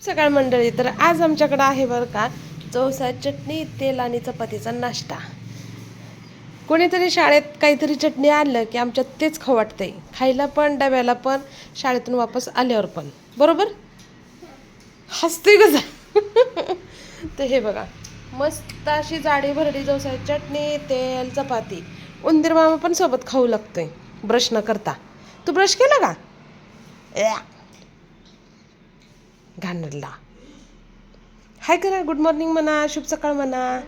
सकाळ मंडळी, तर आज आमच्याकडं आहे बरं का जवसा चटणी, तेल आणि चपातीचा नाश्ता. कोणीतरी शाळेत काहीतरी चटणी आणलं की आमच्यात तेच खाऊ वाटतंय, खायला पण, डब्याला पण, शाळेतून वापस आल्यावर पण. बरोबर हसते कसा. तर हे बघा, मस्त अशी जाडी भरडी जवसाची चटणी, तेल, चपाती. उंदीर मामा पण सोबत खाऊ लागतोय ब्रश न करता. तू ब्रश केला का? घाणरला. हाय करा, गुड मॉर्निंग म्हणा, शुभ सकाळ म्हणा.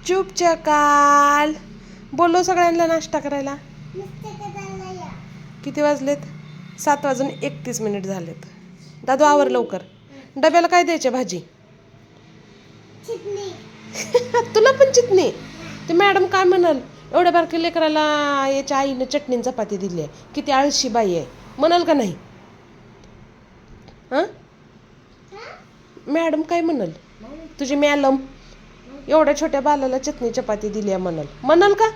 शुभ सकाळ बोलो सगळ्यांना नाश्ता करायला. किती वाजलेत? 7:31 झालेत. दादू आवर लवकर. डब्याला काय द्यायचे भाजी? तुला पण चितणी? ते मॅडम काय म्हणाल, एवढ्या बारक्या लेकराला याच्या आईनं चटणी चपाती दिली आहे, किती आळशी बाई आहे म्हणाल का नाही? हां, मॅडम काय म्हणाल? तुझी मॅलम एवढ्या छोट्या बालाला चटणी चपाती दिली आहे म्हणाल का?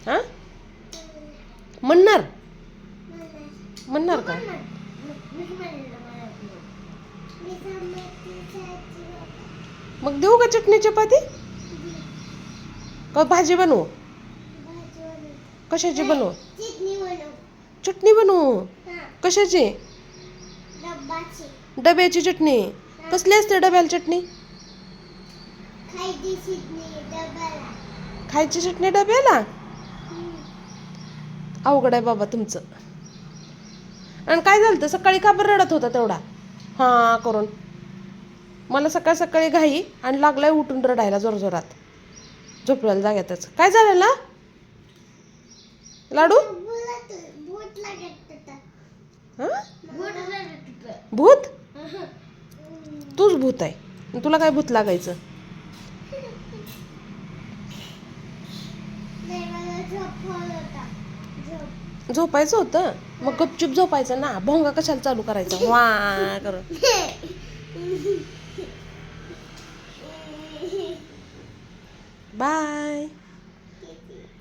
हां, म्हणणार का? मग देऊ का चटणी चपाती? का भाजी बनवू? कशाची बनवू? चटणी बनवू. कशाची? डब्याची चटणी. कसली असते डब्याला चटणी? खायची चटणी डब्याला? अवघड आहे बाबा तुमचं. आणि काय झालं तर सकाळी का बरं रडत होता तेवढा हां करून? मला सकाळ सकाळी घाई आणि लागलाय उठून रडायला जोरजोरात झोपलेल्या जाग्यातच. काय झालं ना लाडू? भूत? तूच भूत आहे, तुला काय भूत लागायचं? झोपायचं होतं मग गपचूप झोपायचं ना, भोंगा कशाला चालू करायचा वा करून. बाय.